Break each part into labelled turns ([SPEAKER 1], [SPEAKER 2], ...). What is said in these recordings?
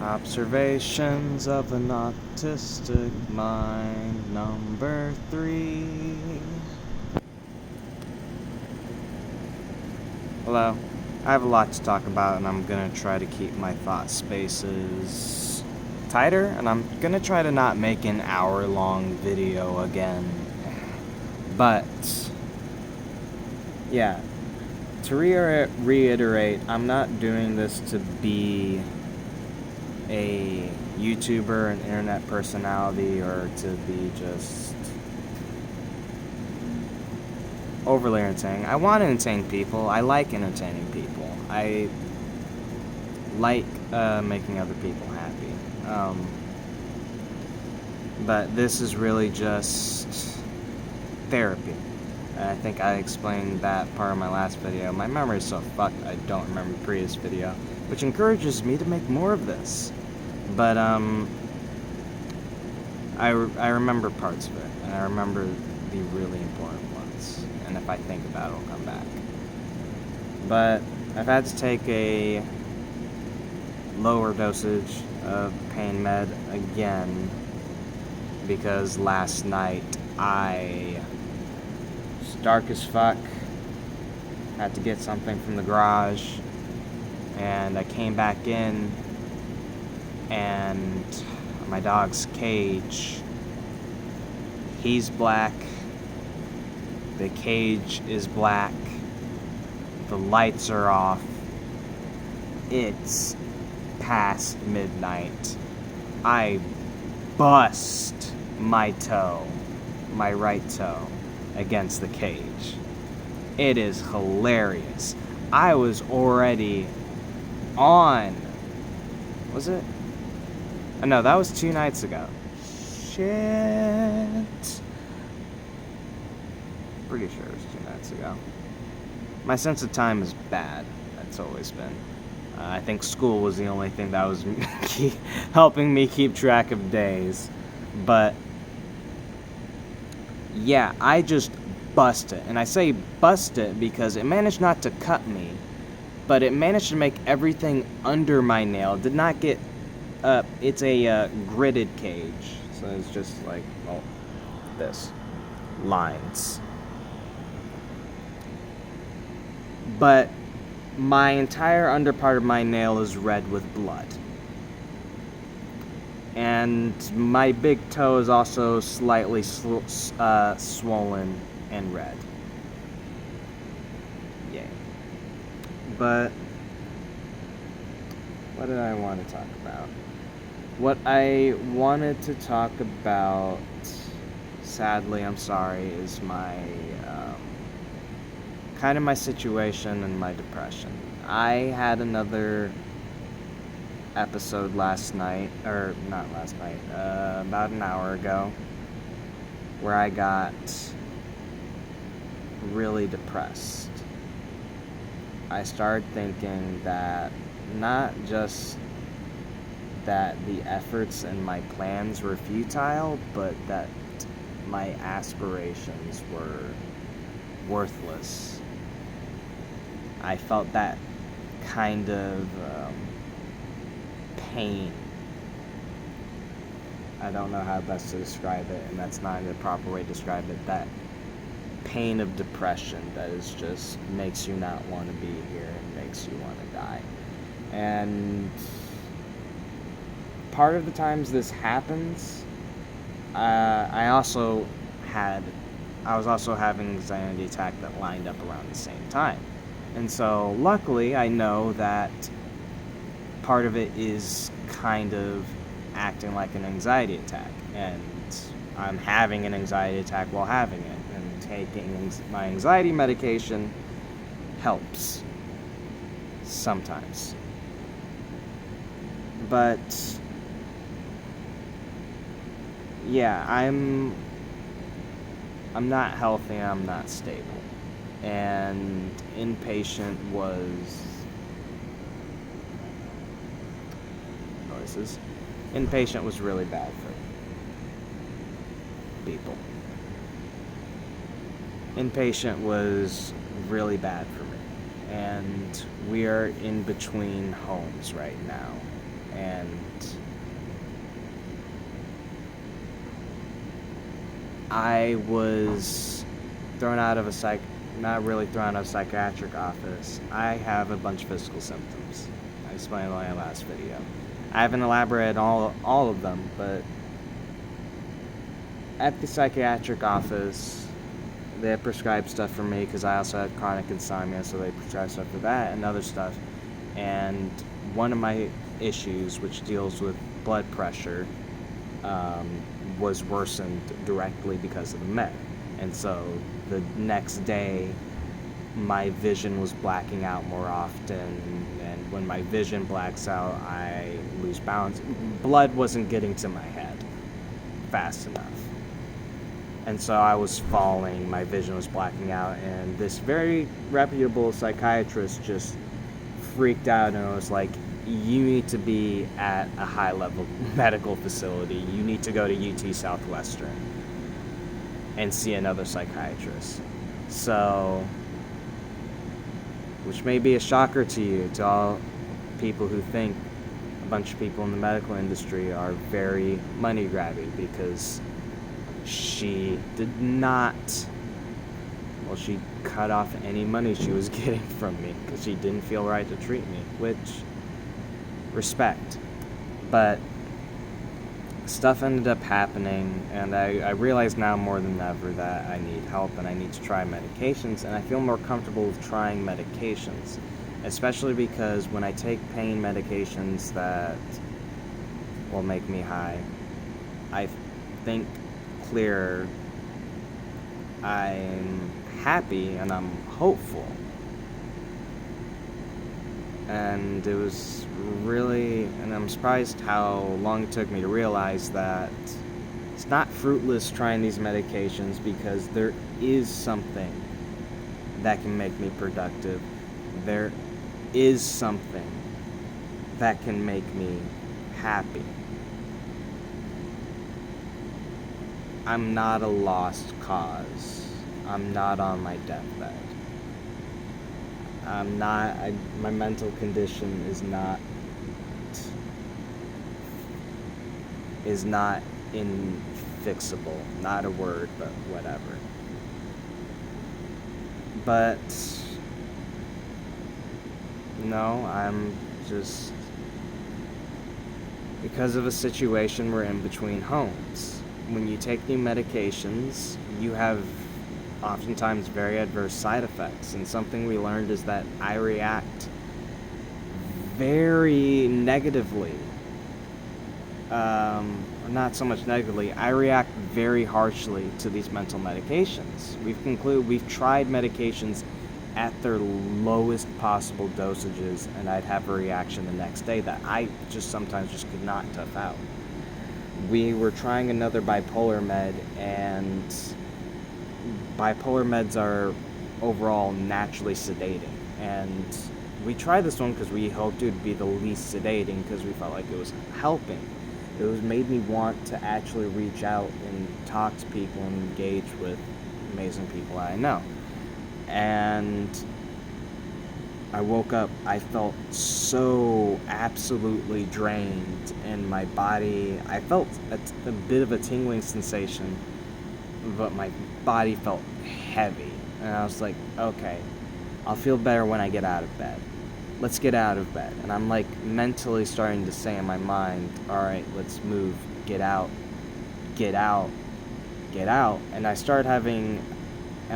[SPEAKER 1] Observations of an Autistic Mind, number 3. Hello. I have a lot to talk about, and I'm gonna try to keep my thought spaces tighter, and I'm gonna try to not make an hour-long video again. But, yeah. To reiterate, I'm not doing this to be a YouTuber, an internet personality, or to be just overly entertaining. I want to entertain people. I like entertaining people. I like making other people happy. But this is really just therapy. I think I explained that part of my last video. My memory is so fucked I don't remember the previous video, which encourages me to make more of this. But I remember parts of it, and I remember the really important ones. And if I think about it, it'll come back. But I've had to take a lower dosage of pain med again because last night it's dark as fuck, had to get something from the garage, and I came back in, and my dog's cage, he's black, the cage is black, the lights are off, it's past midnight. I bust my toe, my right toe, against the cage. It is hilarious. I was already on, was it? No, that was 2 nights ago. Shit. Pretty sure it was 2 nights ago. My sense of time is bad. That's always been. I think school was the only thing that was helping me keep track of days. But yeah, I just bust it. And I say bust it because it managed not to cut me, but it managed to make everything under my nail. It did not get it's a gridded cage, so it's just like, well, this lines. But my entire under part of my nail is red with blood, and my big toe is also slightly swollen and red. Yay. But what did I want to talk about? What I wanted to talk about, sadly, I'm sorry, is my, kind of my situation and my depression. I had another episode last night, or not last night, about an hour ago, where I got really depressed. I started thinking that not just that the efforts and my plans were futile, but that my aspirations were worthless. I felt that kind of pain. I don't know how best to describe it, and that's not the proper way to describe it. That pain of depression that is just makes you not want to be here and makes you want to die. And part of the times this happens, I was also having an anxiety attack that lined up around the same time. And so luckily I know that part of it is kind of acting like an anxiety attack, and I'm having an anxiety attack while having it, and taking my anxiety medication helps sometimes. But yeah, I'm not healthy, I'm not stable. And inpatient was really bad for people. Inpatient was really bad for me. And we are in between homes right now. and I was thrown out of not really thrown out of a psychiatric office. I have a bunch of physical symptoms. I explained in my last video. I haven't elaborated all of them, but at the psychiatric office, they prescribed stuff for me because I also had chronic insomnia, so they prescribed stuff for that and other stuff. And one of my issues, which deals with blood pressure, was worsened directly because of the med. And so the next day, my vision was blacking out more often, and when my vision blacks out, I lose balance. Blood wasn't getting to my head fast enough. And so I was falling, my vision was blacking out, and this very reputable psychiatrist just freaked out and was like, you need to be at a high-level medical facility. You need to go to UT Southwestern and see another psychiatrist. So, which may be a shocker to you, to all people who think a bunch of people in the medical industry are very money-grabby, because she did not, well, she cut off any money she was getting from me because she didn't feel right to treat me, which, respect. But stuff ended up happening, and I realize now more than ever that I need help and I need to try medications, and I feel more comfortable with trying medications, especially because when I take pain medications that will make me high, I think clearer, I'm happy, and I'm hopeful. And it was really, and I'm surprised how long it took me to realize that it's not fruitless trying these medications, because there is something that can make me productive. There is something that can make me happy. I'm not a lost cause. I'm not on my deathbed. My mental condition is not infixable. Not a word, but whatever. But, no, I'm just, because of a situation, we're in between homes. When you take new medications, you have oftentimes very adverse side effects, and something we learned is that I react very negatively. Not so much negatively, I react very harshly to these mental medications. We've tried medications at their lowest possible dosages, and I'd have a reaction the next day that I just sometimes just could not tough out. We were trying another bipolar med, and bipolar meds are overall naturally sedating, and we tried this one because we hoped it would be the least sedating, because we felt like it was helping. It made me want to actually reach out and talk to people and engage with amazing people I know. And I woke up, I felt so absolutely drained in my body. I felt a bit of a tingling sensation, but my body felt heavy. And I was like, okay, I'll feel better when I get out of bed. Let's get out of bed. And I'm like mentally starting to say in my mind, all right, let's move, get out, get out, get out. And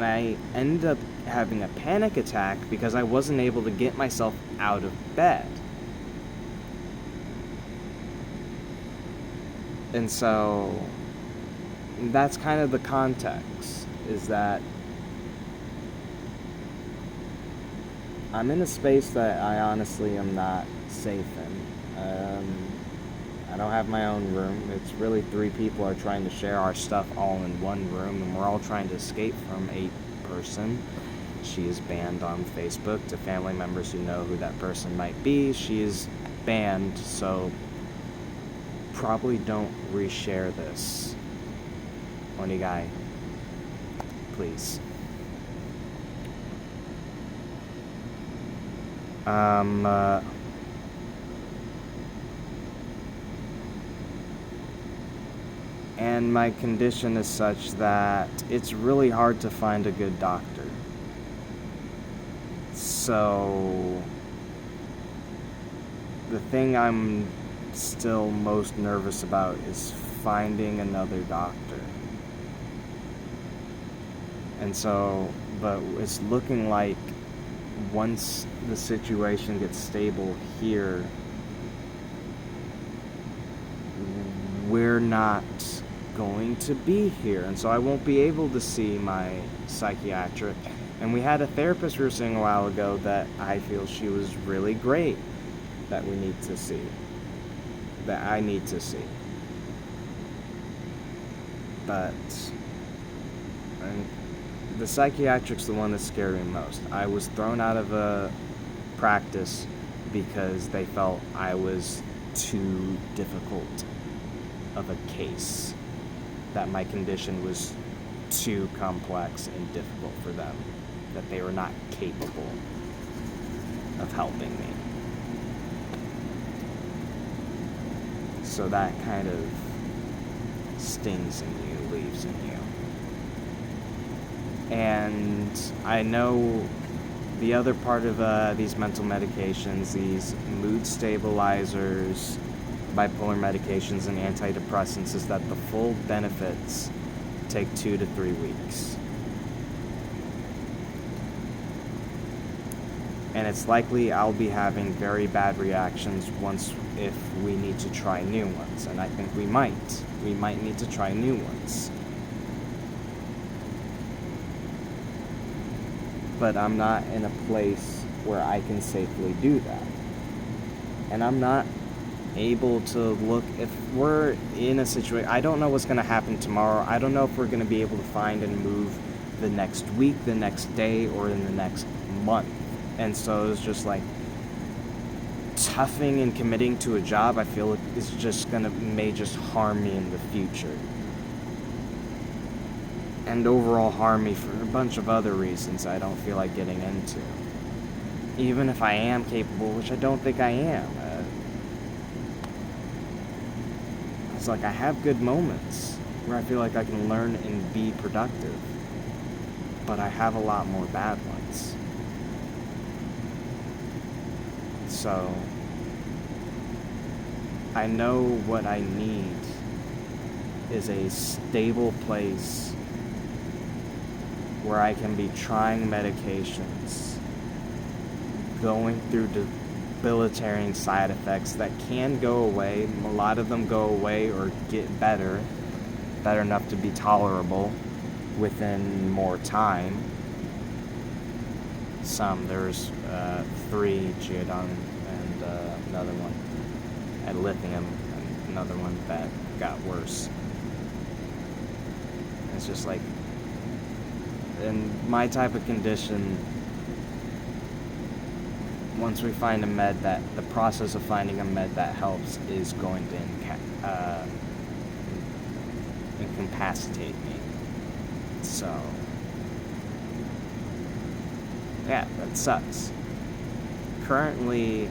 [SPEAKER 1] I ended up having a panic attack because I wasn't able to get myself out of bed. And so that's kind of the context, is that I'm in a space that I honestly am not safe in. I don't have my own room. It's really 3 people are trying to share our stuff all in one room, and we're all trying to escape from a person. She is banned on Facebook. To family members who know who that person might be, she is banned, so probably don't reshare this. Oni guy, please. And my condition is such that it's really hard to find a good doctor. So the thing I'm still most nervous about is finding another doctor. And so, but it's looking like once the situation gets stable here, we're not going to be here. And so I won't be able to see my psychiatric. And we had a therapist we were seeing a while ago that I feel she was really great that we need to see. That I need to see. But the psychiatric's the one that scared me most. I was thrown out of a practice because they felt I was too difficult of a case, that my condition was too complex and difficult for them, that they were not capable of helping me. So that kind of stings in you, leaves in you. And I know the other part of these mental medications, these mood stabilizers, bipolar medications, and antidepressants, is that the full benefits take 2 to 3 weeks. And it's likely I'll be having very bad reactions if we need to try new ones. And I think we might. We might need to try new ones. But I'm not in a place where I can safely do that. And I'm not able to look, if we're in a situation, I don't know what's going to happen tomorrow. I don't know if we're going to be able to find and move the next week, the next day, or in the next month. And so it's just like toughing and committing to a job, I feel like is just may just harm me in the future. And overall harm me for a bunch of other reasons I don't feel like getting into. Even if I am capable, which I don't think I am. It's like I have good moments where I feel like I can learn and be productive. But I have a lot more bad ones. So I know what I need is a stable place where I can be trying medications, going through debilitating side effects that can go away. A lot of them go away or get better enough to be tolerable within more time. There's 3 Geodon and another one at lithium, and another one that got worse. It's just like, in my type of condition, once we find a med the process of finding a med that helps is going to incapacitate me. So, yeah, that sucks. Currently,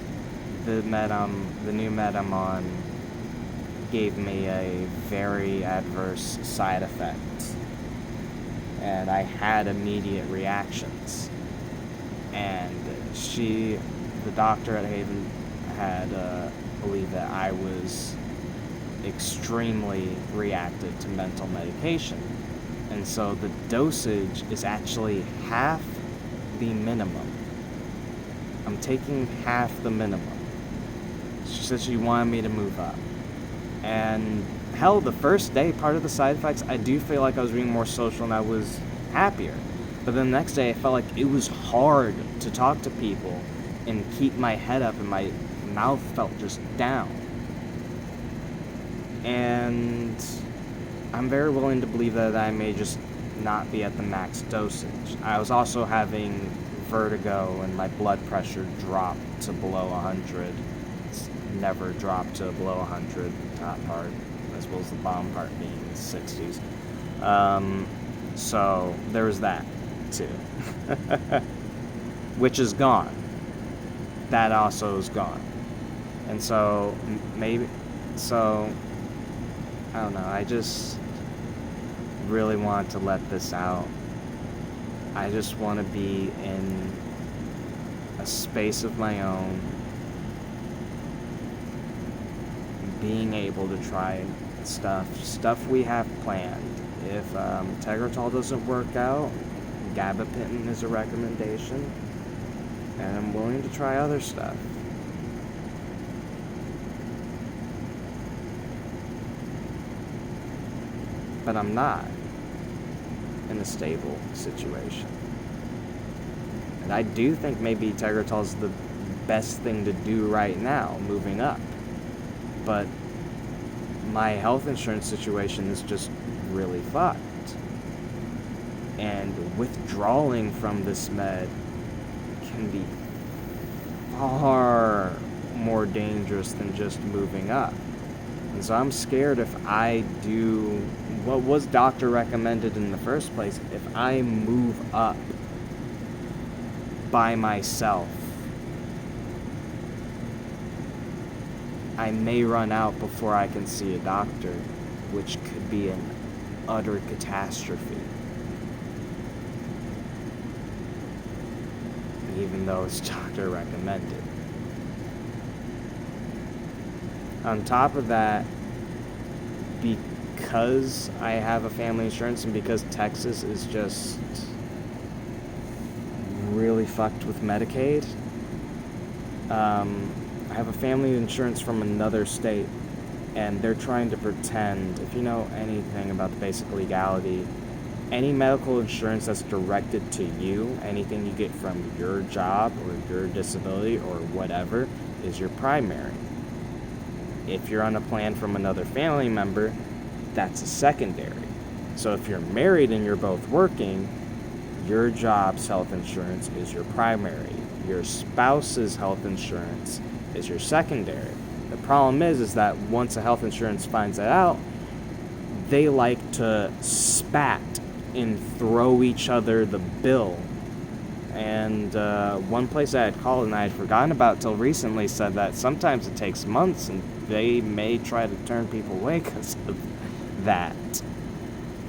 [SPEAKER 1] the new med I'm on gave me a very adverse side effect. And I had immediate reactions. And the doctor at Haven had believed that I was extremely reactive to mental medication. And so the dosage is actually half the minimum. I'm taking half the minimum. She said she wanted me to move up. And hell, the first day, part of the side effects, I do feel like I was being more social and I was happier. But then the next day, I felt like it was hard to talk to people and keep my head up, and my mouth felt just down. And I'm very willing to believe that I may just not be at the max dosage. I was also having vertigo, and my blood pressure dropped to below 100. It's never dropped to below 100, the top part, as well as the bottom part being in the 60s. So there was that, too. Which is gone. That also is gone. And so, I don't know, I just really want to let this out. I just want to be in a space of my own, being able to try stuff we have planned. If Tegretol doesn't work out, gabapentin is a recommendation, and I'm willing to try other stuff. But I'm not in a stable situation. And I do think maybe Tegretol is the best thing to do right now, moving up. But my health insurance situation is just really fucked. And withdrawing from this med can be far more dangerous than just moving up. And so I'm scared if I do what was doctor recommended in the first place, if I move up by myself, I may run out before I can see a doctor, which could be an utter catastrophe. Even though it's doctor recommended. On top of that, because I have a family insurance and because Texas is just really fucked with Medicaid, I have a family insurance from another state, and they're trying to pretend, if you know anything about the basic legality, any medical insurance that's directed to you, anything you get from your job or your disability or whatever, is your primary. If you're on a plan from another family member, that's a secondary. So if you're married and you're both working, your job's health insurance is your primary. Your spouse's health insurance is your secondary. The problem is that once a health insurance finds that out, they like to spat and throw each other the bill. And one place I had called and I had forgotten about till recently said that sometimes it takes months and they may try to turn people away because of that.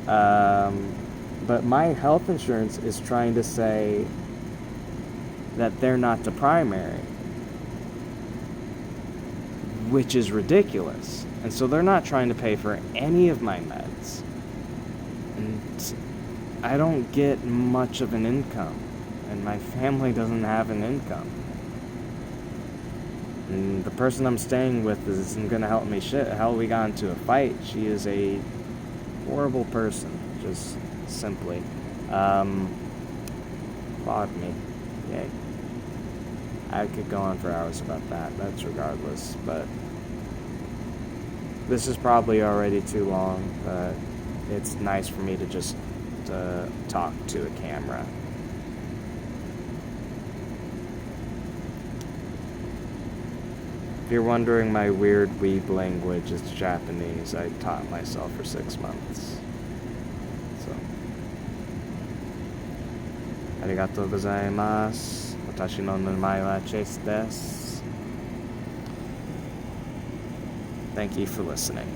[SPEAKER 1] But my health insurance is trying to say that they're not the primary, which is ridiculous. And so they're not trying to pay for any of my meds. And I don't get much of an income, and my family doesn't have an income. And the person I'm staying with isn't gonna help me shit. Hell, we got into a fight. She is a horrible person, just simply. Fuck me. Yay. I could go on for hours about that. That's regardless, but this is probably already too long, but it's nice for me to just talk to a camera. If you're wondering my weird weeb language, it's Japanese. I taught myself for 6 months. So, arigatou gozaimasu. Watashi no namae wa Chase desu. Thank you for listening.